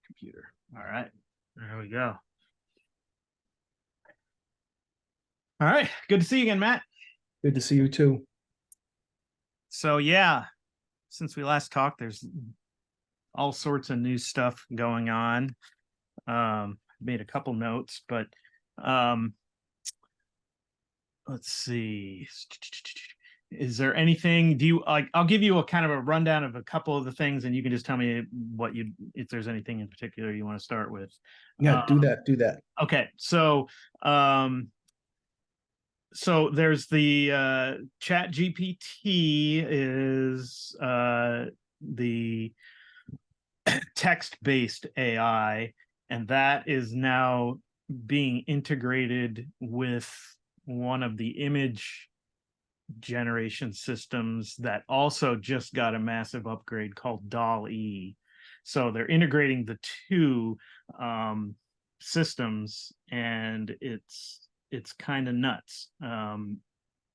Computer. All right, there we go. All right, good to see you again, Matt. Good to see you too. So yeah, since we last talked, there's all sorts of new stuff going on. Made a couple notes, but let's see. Is there anything, do you like, I'll give you a kind of a rundown of a couple of the things and you can just tell me what you, if there's anything in particular you want to start with. Yeah, do that. Okay, so there's the Chat GPT is the text-based AI, and that is now being integrated with one of the image generation systems that also just got a massive upgrade called DALL-E. So they're integrating the two systems, and it's kind of nuts.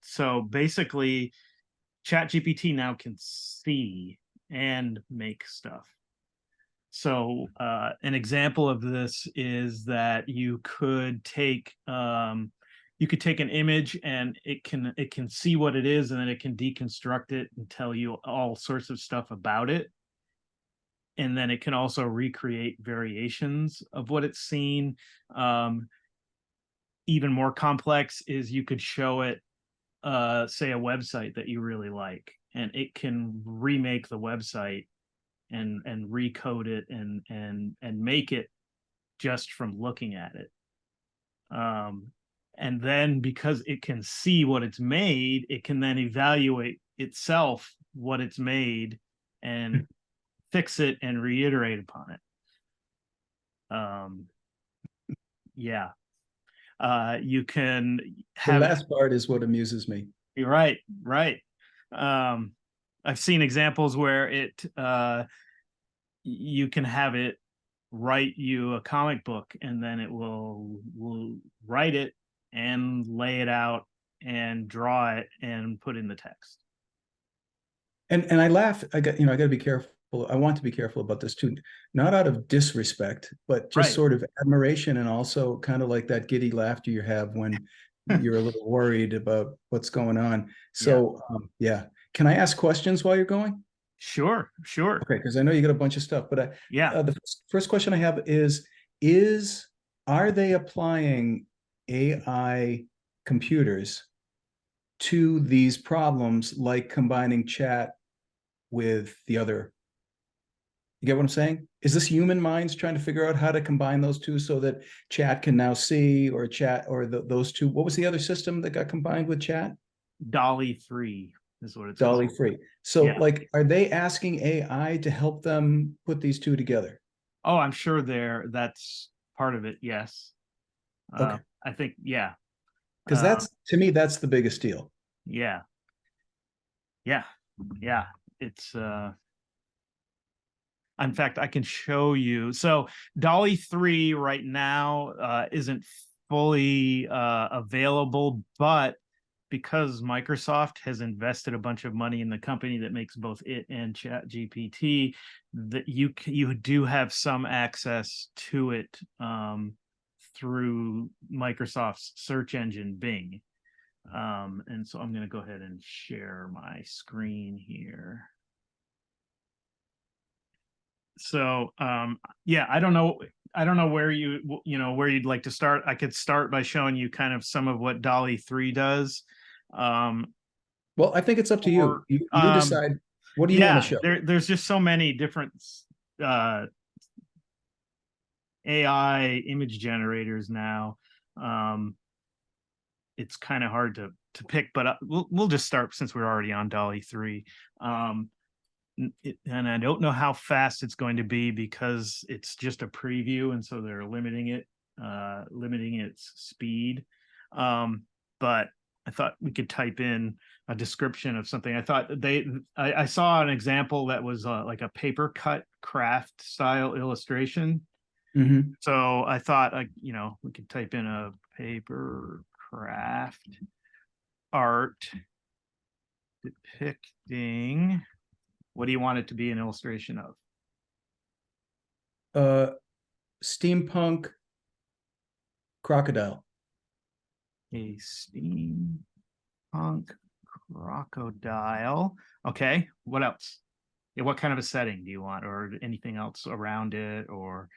So basically, ChatGPT now can see and make stuff. So an example of this is that you could take an image and it can see what it is, and then it can deconstruct it and tell you all sorts of stuff about it. And then it can also recreate variations of what it's seen. Even more complex is you could show it, say, a website that you really like, and it can remake the website and recode it and make it just from looking at it. And then because it can see what it's made, it can then evaluate itself what it's made and fix it and reiterate upon it. Yeah. You can have, the last part is what amuses me. You're right. I've seen examples where it you can have it write you a comic book, and then it will write it and lay it out and draw it and put in the text. And I laugh. I got to be careful. I want to be careful about this too, not out of disrespect, but just sort of admiration, and also kind of like that giddy laughter you have when you're a little worried about what's going on. So yeah. Can I ask questions while you're going? Sure. Okay, because I know you got a bunch of stuff, but the first question I have is are they applying AI computers to these problems, like combining chat with the other? You get what I'm saying? Is this human minds trying to figure out how to combine those two so that chat can now see, or chat, or those two? What was the other system that got combined with chat? DALL-E 3 is what it's DALL-E called. 3. So like, are they asking AI to help them put these two together? Oh, I'm sure that's part of it. Yes. Okay. I think, yeah. Because that's, to me, that's the biggest deal. Yeah. It's in fact, I can show you. So DALL-E 3 right now isn't fully available, but because Microsoft has invested a bunch of money in the company that makes both it and ChatGPT, that you do have some access to it through Microsoft's search engine, Bing. And so I'm going to go ahead and share my screen here. So yeah, I don't know where where you'd like to start. I could start by showing you kind of some of what DALL-E 3 does. Well, I think it's up to you. You decide. What do you want to show? There's just so many different AI image generators now. It's kind of hard to pick, but we'll just start since we're already on DALL-E 3. And I don't know how fast it's going to be because it's just a preview, and so they're limiting its speed. But I thought we could type in a description of something. I thought I saw an example that was like a paper cut craft style illustration. Mm-hmm. So I thought, we could type in a paper craft art depicting. What do you want it to be an illustration of? Steampunk crocodile. A steampunk crocodile. Okay. What else? Yeah, what kind of a setting do you want, or anything else around it, or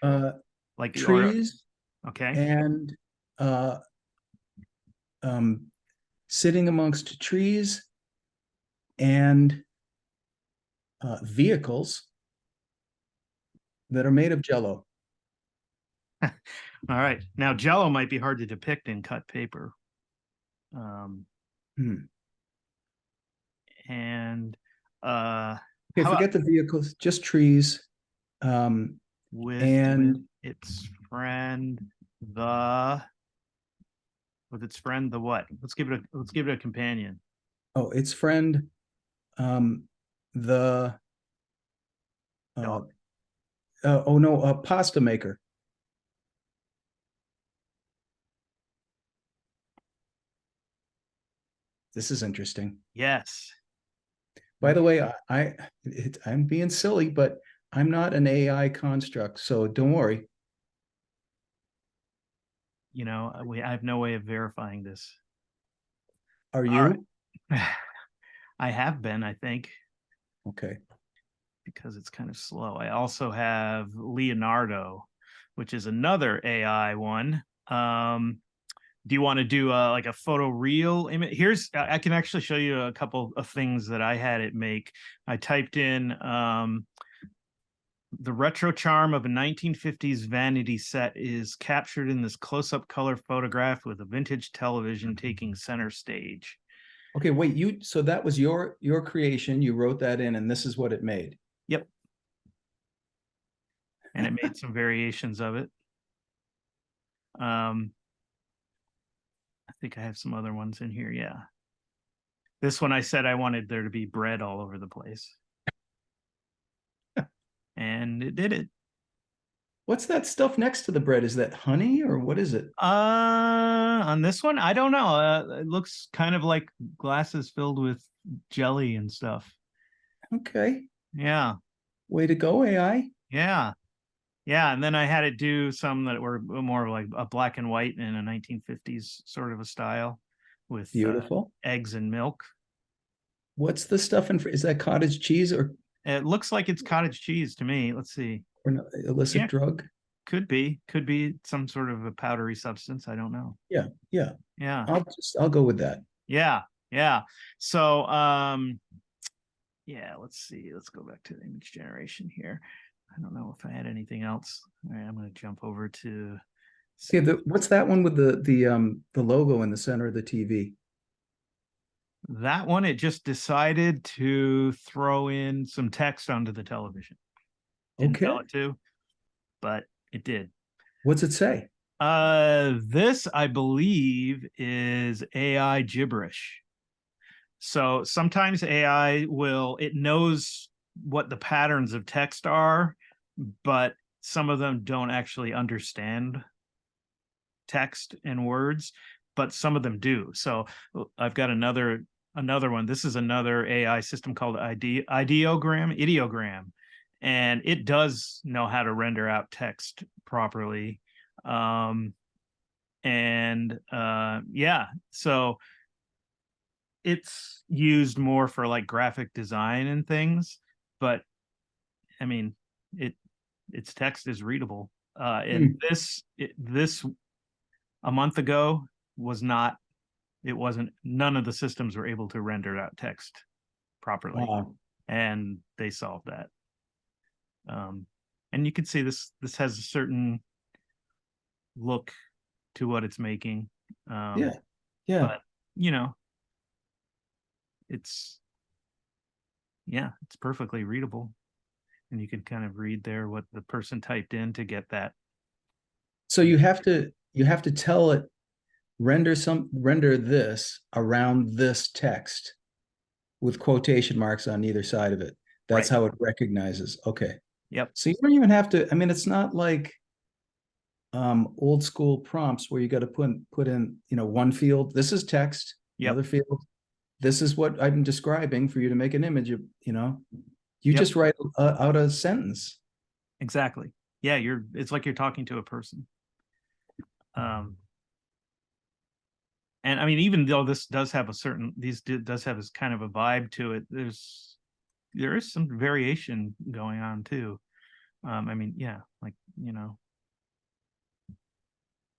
like trees, okay, and sitting amongst trees and vehicles that are made of Jello. All right. Now Jello might be hard to depict in cut paper. And okay, forget the vehicles, just trees. With its friend the what? Let's give it a companion. Oh, its friend the dog. Oh no, a pasta maker. This is interesting. Yes. By the way, I'm being silly, but I'm not an AI construct, so don't worry. You know, I have no way of verifying this. Are you? Right. I have been, I think. Okay. Because it's kind of slow. I also have Leonardo, which is another AI one. Do you want to do like a photo real image? Here's, I can actually show you a couple of things that I had it make. I typed in the retro charm of a 1950s vanity set is captured in this close-up color photograph with a vintage television taking center stage. Okay, wait, so that was your creation. You wrote that in, and this is what it made. Yep. And it made some variations of it. I think I have some other ones in here. Yeah. This one I said I wanted there to be bread all over the place. And it did it. What's that stuff next to the bread? Is that honey or what is it? On this one, I don't know. It looks kind of like glasses filled with jelly and stuff. Okay. Yeah. Way to go, AI. Yeah. Yeah, and then I had it do some that were more like a black and white in a 1950s sort of a style with beautiful eggs and milk. What's the stuff in? Is that cottage cheese or? It looks like it's cottage cheese to me. Let's see. Or no, illicit drug? Could be some sort of a powdery substance. I don't know. Yeah. Yeah. I'll go with that. Yeah. So yeah, let's see. Let's go back to the image generation here. I don't know if I had anything else. All right, I'm going to jump over to. Okay, what's that one with the logo in the center of the TV? That one, it just decided to throw in some text onto the television. Didn't tell it to, but it did. What's it say? This, I believe, is AI gibberish. So sometimes AI it knows what the patterns of text are, but some of them don't actually understand text and words, but some of them do. So I've got another one. This is another AI system called ideogram, and it does know how to render out text properly. Yeah, so it's used more for like graphic design and things, but I mean, its text is readable. And this a month ago none of the systems were able to render out text properly. Wow. And they solved that. And you can see this has a certain look to what it's making. Yeah. But it's perfectly readable, and you can kind of read there what the person typed in to get that. So you have to tell it render this around this text with quotation marks on either side of it. That's right. How it recognizes. Okay. Yep. So you don't even have to. I mean, it's not like old school prompts where you got to put in one field. This is text. Yep. Another field. This is what I'm describing for you to make an image of. You just write out a sentence. Exactly. Yeah, it's like you're talking to a person. And I mean, even though this does have does have this kind of a vibe to it, there is some variation going on too. I mean, yeah, like,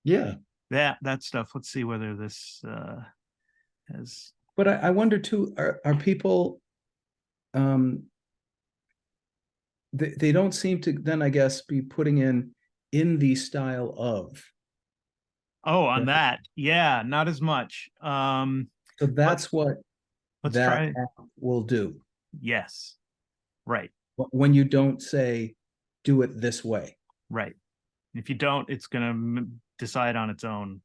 Yeah. that stuff. Let's see whether this has. But I wonder too, are people they don't seem to then, I guess, be putting in the style of. Oh, on Right? that. Yeah, not as much. So that's what let's that try. app will do. Yes. Right. When you don't say, do it this way. Right. If you don't, it's going to decide on its own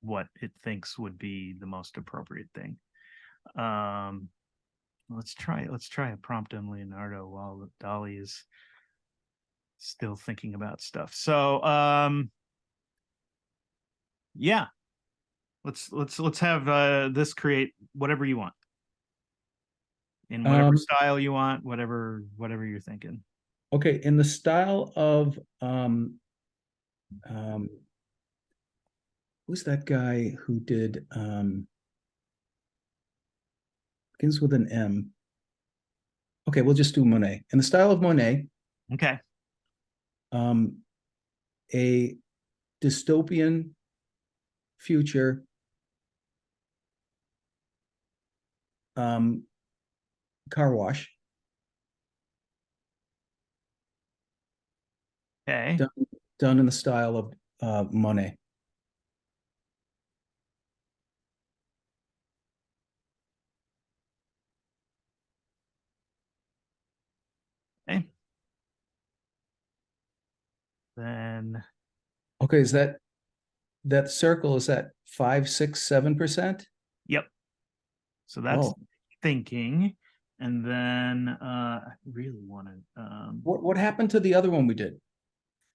what it thinks would be the most appropriate thing. Let's try a prompt on Leonardo while Dolly is still thinking about stuff. So yeah, let's have this create whatever you want in whatever style you want, whatever you're thinking. Okay, in the style of who's that guy who did begins with an M? Okay, we'll just do Monet. In the style of Monet. Okay. A dystopian future car wash. Okay. Done in the style of Monet. Okay. Then. Okay, is that circle? Is that 5, 6, 7%? Yep. So that's thinking. And then I really want to. What happened to the other one we did?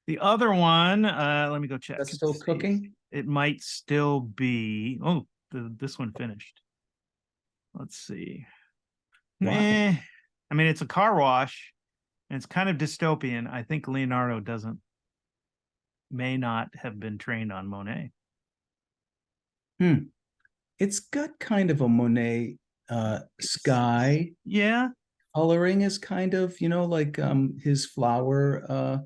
The other one, let me go check. That's still cooking? It might still be. Oh, this one finished. Let's see. Wow. I mean, it's a car wash, and it's kind of dystopian. I think Leonardo may not have been trained on Monet. It's got kind of a Monet sky. Yeah. Coloring is kind of, like his flower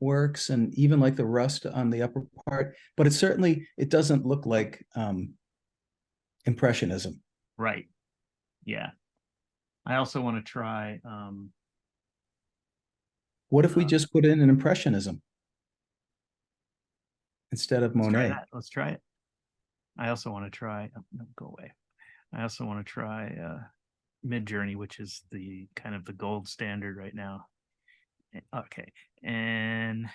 works, and even like the rust on the upper part, but it doesn't look like Impressionism. Right. Yeah. I also want to try what if we just put in an Impressionism instead of Monet? Let's try it. I also want to try no, go away. I also want to try Midjourney, which is the kind of the gold standard right now. Okay. And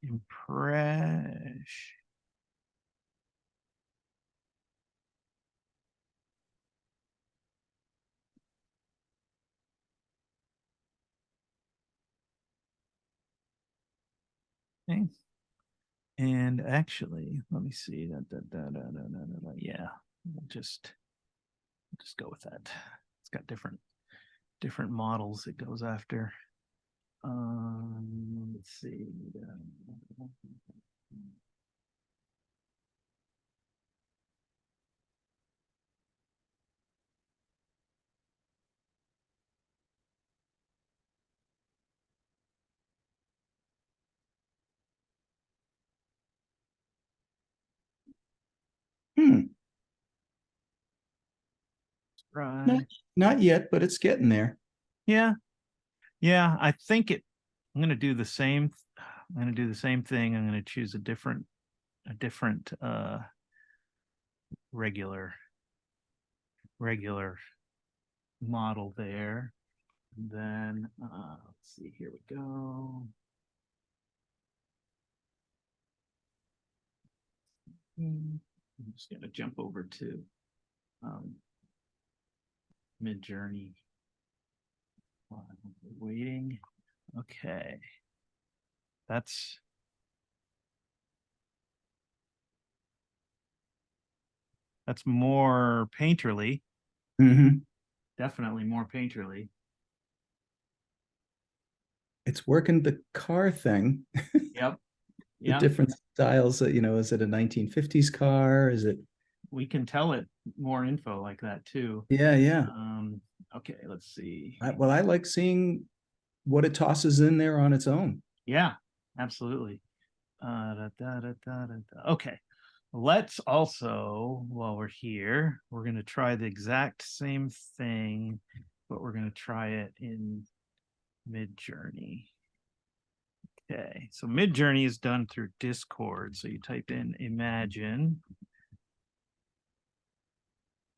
impression. Okay. And actually, let me see. Yeah, we'll just go with that. It's got different models it goes after. Let's see. Right. Not yet, but it's getting there. Yeah. Yeah, I think I'm going to do the same. I'm going to do the same thing. I'm going to choose a different regular model there. And then let's see, here we go. I'm just going to jump over to Midjourney. Waiting. Okay. That's more painterly. Mm-hmm. Definitely more painterly. it's working the car thing. Yep. The Yeah. different styles that, is it a 1950s car? Is it? We can tell it more info like that too. Yeah. Okay, let's see. Well, I like seeing what it tosses in there on its own. Yeah, absolutely. Okay, let's also, while we're here, we're going to try the exact same thing, but we're going to try it in Midjourney. Okay, so Midjourney is done through Discord. So you type in imagine,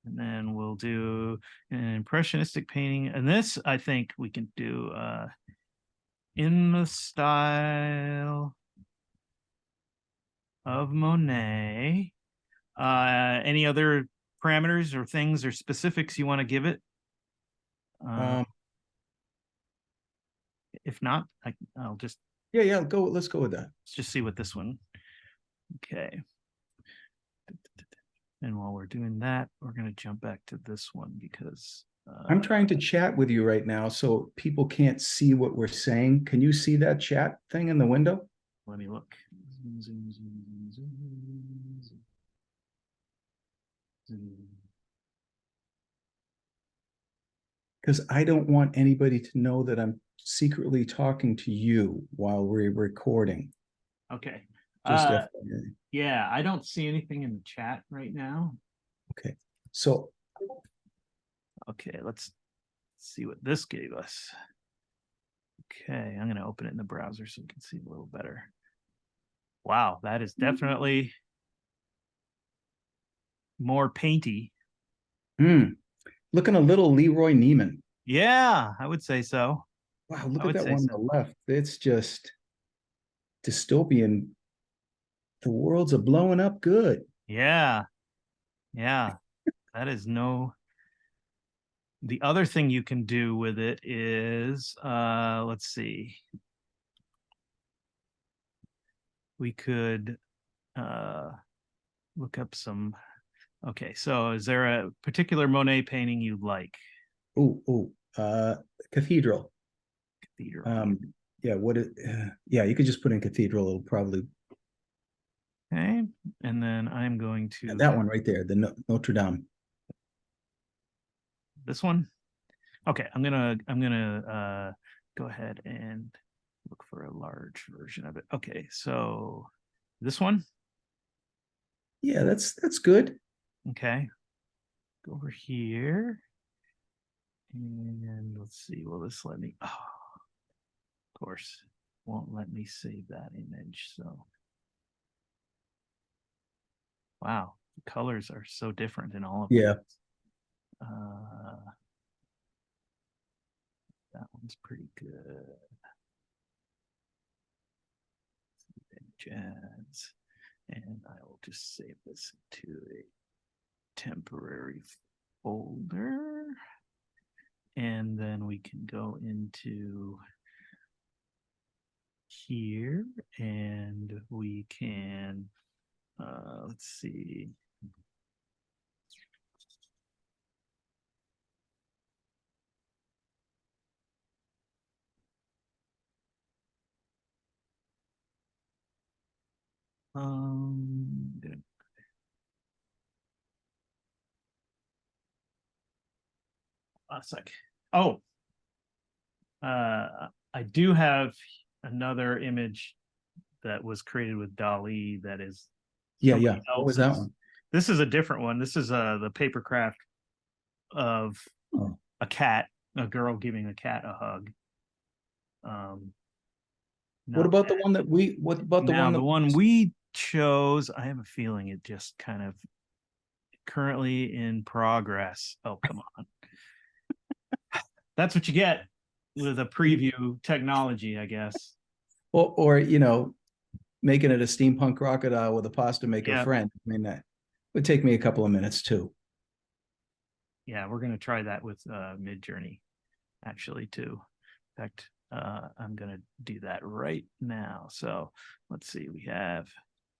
and then we'll do an impressionistic painting. And this, I think we can do in the style of Monet. Any other parameters or things or specifics you want to give it? If not, I'll just go. Let's go with that. Let's just see what this one. Okay. And while we're doing that, we're going to jump back to this one because I'm trying to chat with you right now, so people can't see what we're saying. Can you see that chat thing in the window? Let me look. Because I don't want anybody to know that I'm secretly talking to you while we're recording. Okay. Yeah, I don't see anything in the chat right now. Okay. So. Okay, let's see what this gave us. Okay, I'm going to open it in the browser so we can see a little better. Wow, that is definitely more painty. Looking a little Leroy Neiman. Yeah, I would say so. Wow, look at that one on the left. It's just dystopian. The worlds are blowing up good. Yeah. That is no. The other thing you can do with it is, let's see. We could look up some. Okay, so is there a particular Monet painting you like? Cathedral. Cathedral. Yeah, you could just put in cathedral. It'll probably. Okay, and then I'm going to that one right there, the Notre Dame. This one. Okay, I'm gonna go ahead and look for a large version of it. Okay, so this one. Yeah, that's good. Okay, go over here, and let's see. Will this let me? Oh, of course, won't let me save that image. So, wow, the colors are so different in all of them. Yeah. That one's pretty good. Jazz. And I will just save this to a temporary folder. And then we can go into here and we can, let's see. A sec. Oh, I do have another image that was created with DALL-E that is. Yeah. What was that one? This is a different one. This is the paper craft of a cat, a girl giving a cat a hug. What about the one that we? What about the one? The one we chose? I have a feeling it just kind of currently in progress. Oh, come on. That's what you get with a preview technology, I guess. Or making it a steampunk crocodile with a pasta maker friend. I mean, that would take me a couple of minutes too. Yeah, we're gonna try that with Midjourney, actually, too. In fact, I'm gonna do that right now. So let's see, we have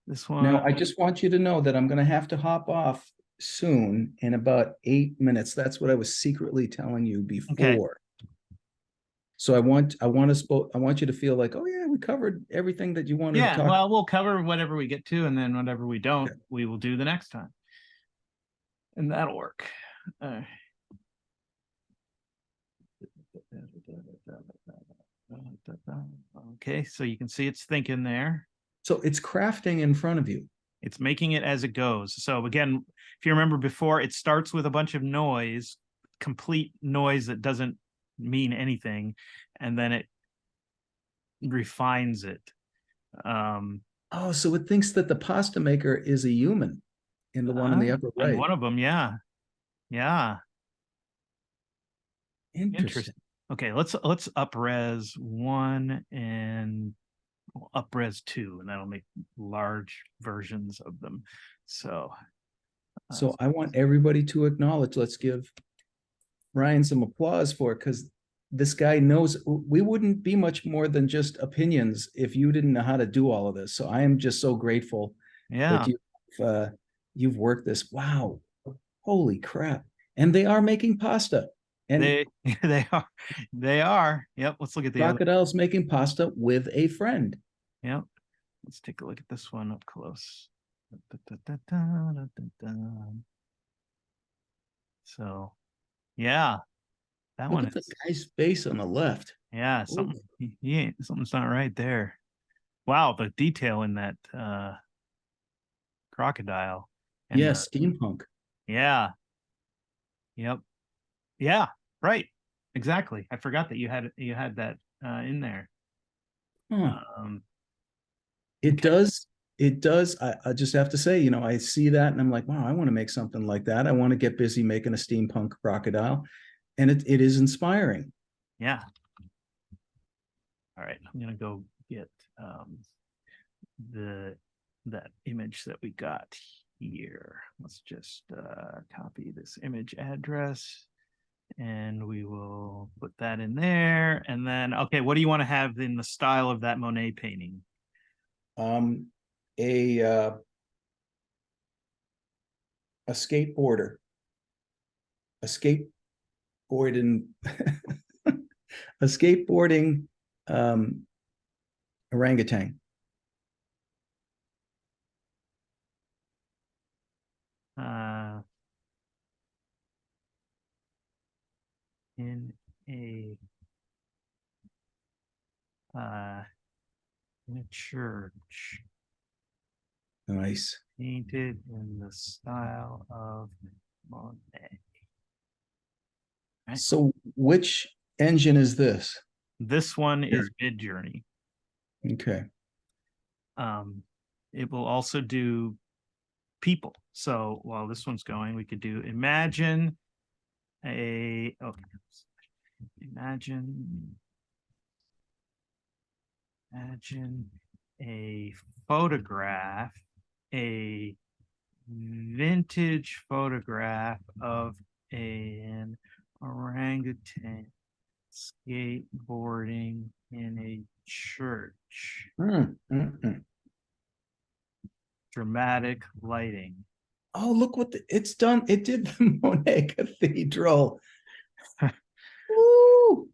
this one. Now, I just want you to know that I'm gonna have to hop off soon in about 8 minutes. That's what I was secretly telling you before. Okay. So I want you to feel like, oh yeah, we covered everything that you wanted to talk. Well, we'll cover whatever we get to, and then whatever we don't, we will do the next time. And that'll work. Okay, so you can see it's thinking there. So it's crafting in front of you. It's making it as it goes. So again, if you remember before, it starts with a bunch of noise, complete noise that doesn't mean anything, and then it refines it. Oh, so it thinks that the pasta maker is a human in the one in the upper right. And one of them, yeah. Interesting. Okay, let's up-res 1 and up-res 2, and that'll make large versions of them. So I want everybody to acknowledge, let's give Bryan some applause for it, because this guy knows. We wouldn't be much more than just opinions if you didn't know how to do all of this. So I am just so grateful that you've worked this. Wow. Holy crap. And they are making pasta. And they are. Yep. Let's look at the crocodiles making pasta with a friend. Yep. Let's take a look at this one up close. So, yeah, that look one. Look at the guy's face on the left. Yeah, something's not right there. Wow, the detail in that crocodile. And steampunk. Yeah. Yep. Yeah, right. Exactly. I forgot that you had that in there. It does. I just have to say, I see that and I'm like, wow, I want to make something like that. I want to get busy making a steampunk crocodile. And it is inspiring. Yeah. All right. I'm going to go get that image that we got here. Let's just copy this image address. And we will put that in there. And then, okay, what do you want to have in the style of that Monet painting? A skateboarder. A skateboarding a skateboarding orangutan. In a church. Nice. Painted in the style of Monet. Right. So which engine is this? This one is Midjourney. Okay. It will also do people. So while this one's going, we could do imagine a photograph, a vintage photograph of an orangutan skateboarding in a church. Dramatic lighting. Oh, look what it's done. It did the Monet Cathedral. Woo!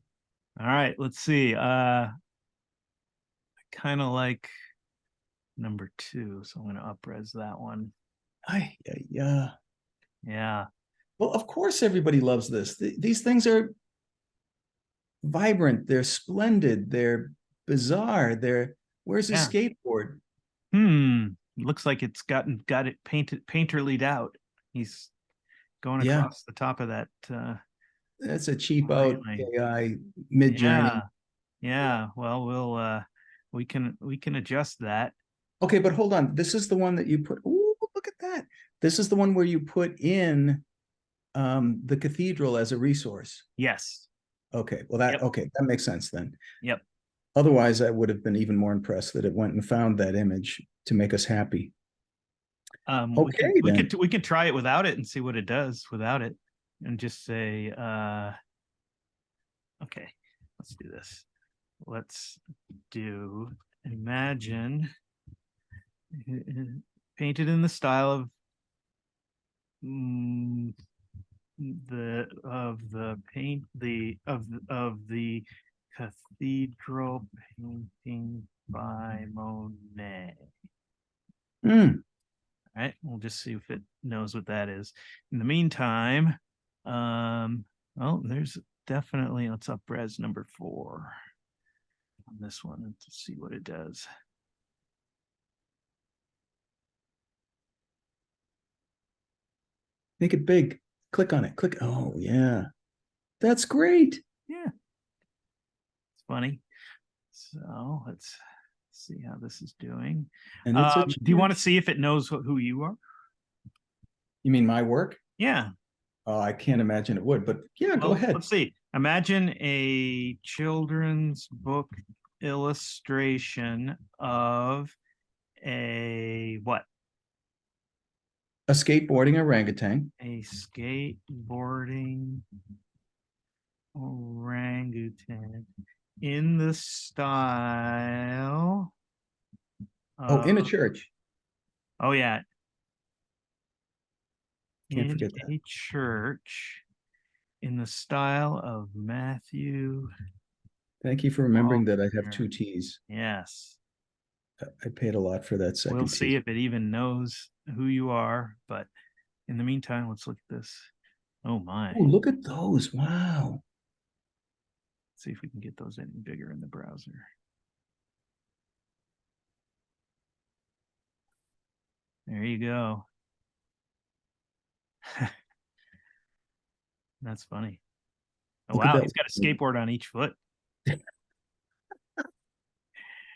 All right, let's see. I kind of like number 2, so I'm going to up-res that one. Yeah. Well, of course everybody loves this. These things are vibrant. They're splendid. They're bizarre. Where's his skateboard? Looks like it's got it painterlied out. He's going across the top of that. That's a cheap out AI Midjourney. Yeah. Well, we can adjust that. Okay, but hold on. This is the one that you put. Oh, look at that. This is the one where you put in the cathedral as a resource. Yes. Okay. Well, that makes sense then. Yep. Otherwise, I would have been even more impressed that it went and found that image to make us happy. Okay, we could try it without it and see what it does without it, and just say, okay, let's do this. Let's do imagine painted in the style of the Cathedral painting by Monet. Mm. All right, we'll just see if it knows what that is. In the meantime, oh, there's definitely, let's up res number 4 on this one to see what it does. Make it big. Click on it. Click. Oh, yeah. That's great. Yeah. It's funny. So let's see how this is doing. And it's do you want to see if it knows who you are? You mean my work? Yeah. Oh, I can't imagine it would, but yeah, go ahead. Let's see. Imagine a children's book illustration of a what? A skateboarding orangutan. A skateboarding orangutan in the style. Oh, in a church. Oh, yeah. Can't forget that. A church in the style of Matthew. Thank you for remembering that I have 2 T's. Yes. I paid a lot for that second We'll see if it even knows who you are, but in the meantime, let's look at this. Oh my. Oh, look at those. Wow. Let's see if we can get those any bigger in the browser. There you go. That's funny. Oh, wow, he's got a skateboard on each foot.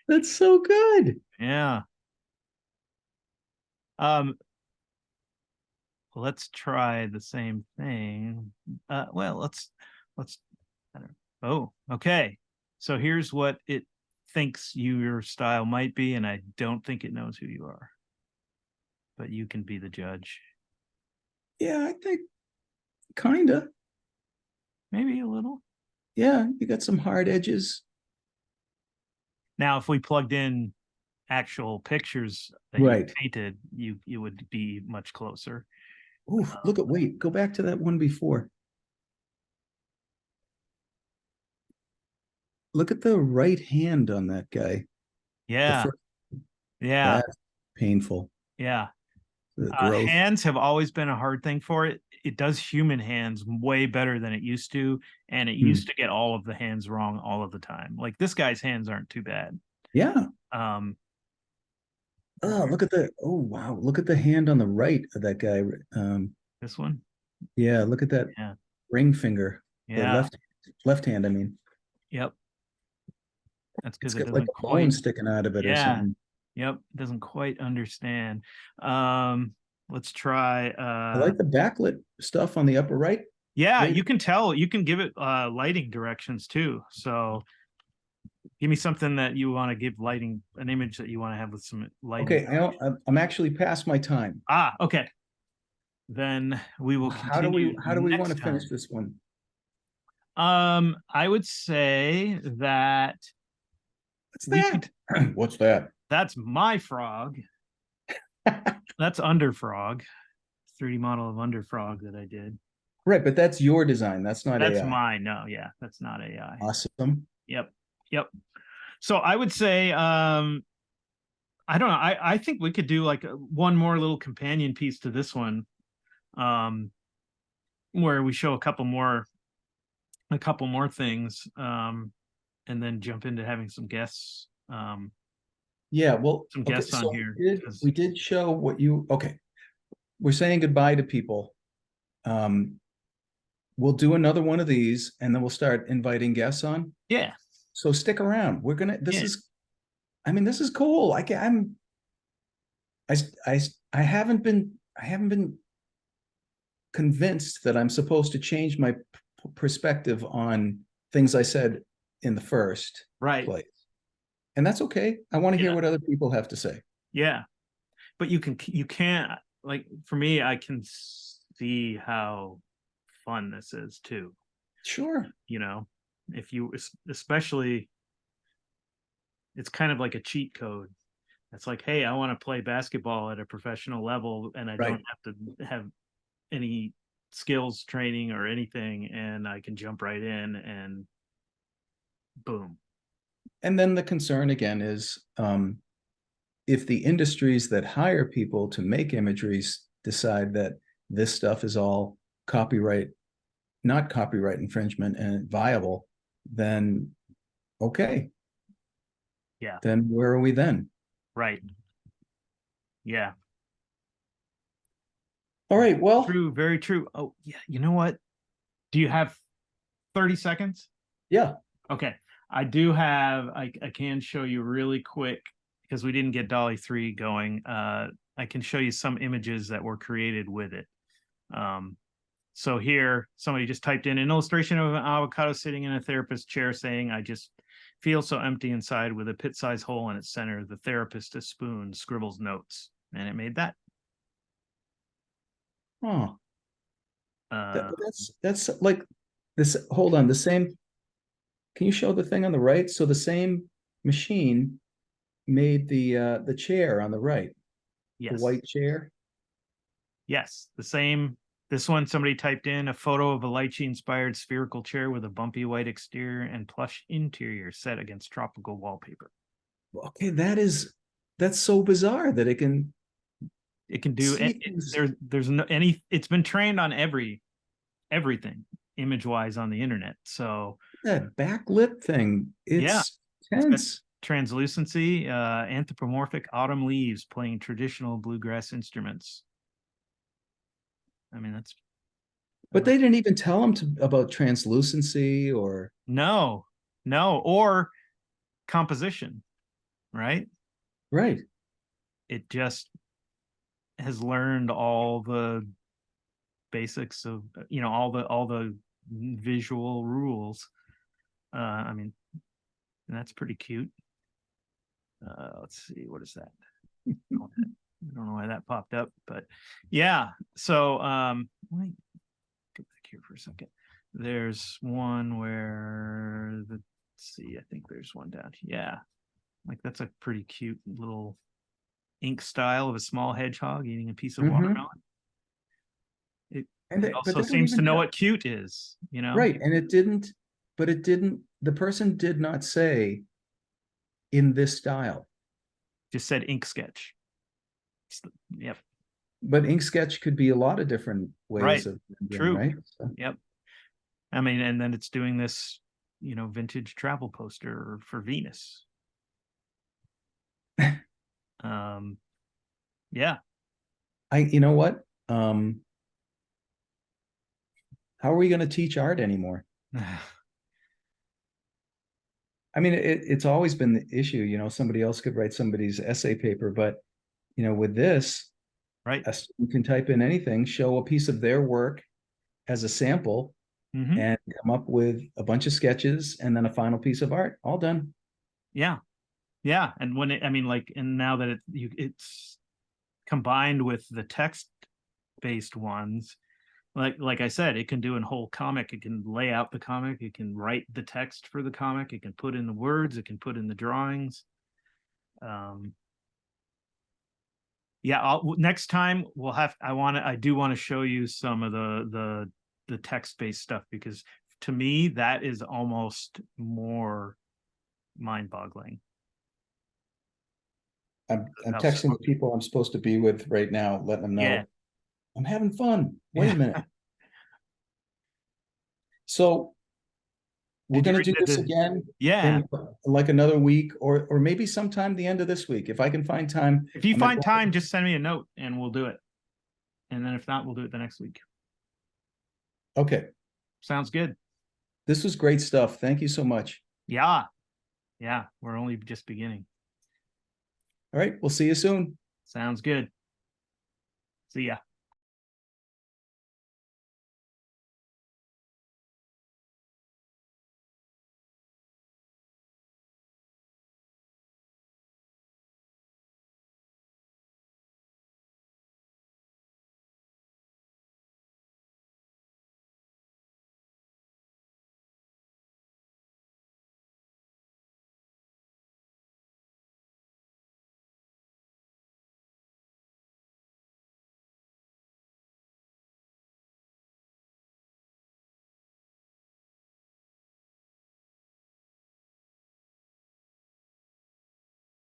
That's so good. Yeah. Let's try the same thing. Well, let's I don't know. Oh, okay. So here's what it thinks your style might be, and I don't think it knows who you are. But you can be the judge. Yeah, I think kinda. Maybe a little. Yeah, you got some hard edges. Now, if we plugged in actual pictures that right. you painted, you would be much closer. Oh, wait, go back to that one before. Look at the right hand on that guy. Yeah. Yeah. That's painful. Yeah. Hands have always been a hard thing for it. It does human hands way better than it used to. And it used to get all of the hands wrong all of the time. Like this guy's hands aren't too bad. Yeah. Oh, look at wow. Look at the hand on the right of that guy. This one? Yeah, look at that ring finger. Yeah. Left hand, I mean. Yep. That's because it doesn't like a bone sticking out of it or something. Yep, doesn't quite understand. Let's try. I like the backlit stuff on the upper right. Yeah, you can tell. You can give it lighting directions too. So, give me something that you want to give lighting, an image that you want to have with some lighting. Okay, I'm actually past my time. Ah, okay. Then we will continue. How do we want to finish this one? I would say that. What's that? What's that? That's my frog. That's Underfrog. 3D model of Underfrog that I did. Right, but that's your design. That's not AI. That's mine. No, yeah, that's not AI. Awesome. Yep. So I would say, I don't know. I think we could do like one more little companion piece to this one, where we show a couple more things, and then jump into having some guests. Yeah, well, some guests on here. We did show what you. Okay, we're saying goodbye to people. We'll do another one of these, and then we'll start inviting guests on. Yeah. So stick around. We're gonna. This is cool. I haven't been convinced that I'm supposed to change my perspective on things I said in the first place. And that's okay. I want to hear what other people have to say. Yeah. But you can't, like, for me, I can see how fun this is too. Sure. You know, if you, especially, it's kind of like a cheat code. It's like, hey, I want to play basketball at a professional level and I don't have to have any skills training or anything. And I can jump right in and Boom. And then the concern again is, if the industries that hire people to make imageries decide that this stuff is all not copyright infringement and viable, then okay. Yeah. Then where are we then? Right. Yeah. All right. Well, true. Very true. Oh, yeah. You know what? Do you have 30 seconds? Yeah. Okay. I do have, I can show you really quick because we didn't get Dolly 3 going. I can show you some images that were created with it. So here, somebody just typed in an illustration of an avocado sitting in a therapist's chair saying, I just feel so empty inside with a pit-sized hole in its center. The therapist, a spoon, scribbles notes. And it made that. Oh. That's like this. Hold on. The same. Can you show the thing on the right? So the same machine made the chair on the right. Yes. The white chair. Yes. The same. This one, somebody typed in a photo of a lychee-inspired spherical chair with a bumpy white exterior and plush interior set against tropical wallpaper. Okay, that's so bizarre that it can do there's no any. It's been trained on everything image-wise on the internet. So that backlit thing, it's tense. Translucency, anthropomorphic autumn leaves playing traditional bluegrass instruments. I mean, that's. But they didn't even tell him about translucency or. No, or composition, right? Right. It just has learned all the basics of, all the visual rules. I mean, that's pretty cute. Let's see, what is that? I don't know why that popped up, but yeah. So let me go back here for a second. There's one where let's see, I think there's one down. Yeah, like that's a pretty cute little ink style of a small hedgehog eating a piece of watermelon. It also seems to know what cute is, Right. And the person did not say in this style. Just said ink sketch. Yep. But ink sketch could be a lot of different ways of true. Right? So. Yep. I mean, and then it's doing this, vintage travel poster for Venus. Yeah. You know what? How are we going to teach art anymore? I mean, it's always been the issue, somebody else could write somebody's essay paper, but, with this, right, a student can type in anything, show a piece of their work as a sample, and come up with a bunch of sketches and then a final piece of art, all done. Yeah. Yeah. And when and now that it's combined with the text-based ones, like I said, it can do a whole comic. It can lay out the comic. It can write the text for the comic. It can put in the words. It can put in the drawings. Yeah, next time I do want to show you some of the text-based stuff, because to me that is almost more mind-boggling. I'm texting the people I'm supposed to be with right now, letting them know I'm having fun. Wait a minute. So we're going to do this again in like another week, or maybe sometime the end of this week. If I can find time. If you find time, just send me a note and we'll do it. And then if not, we'll do it the next week. Okay. Sounds good. This was great stuff. Thank you so much. Yeah. Yeah. We're only just beginning. All right. We'll see you soon. Sounds good. See ya.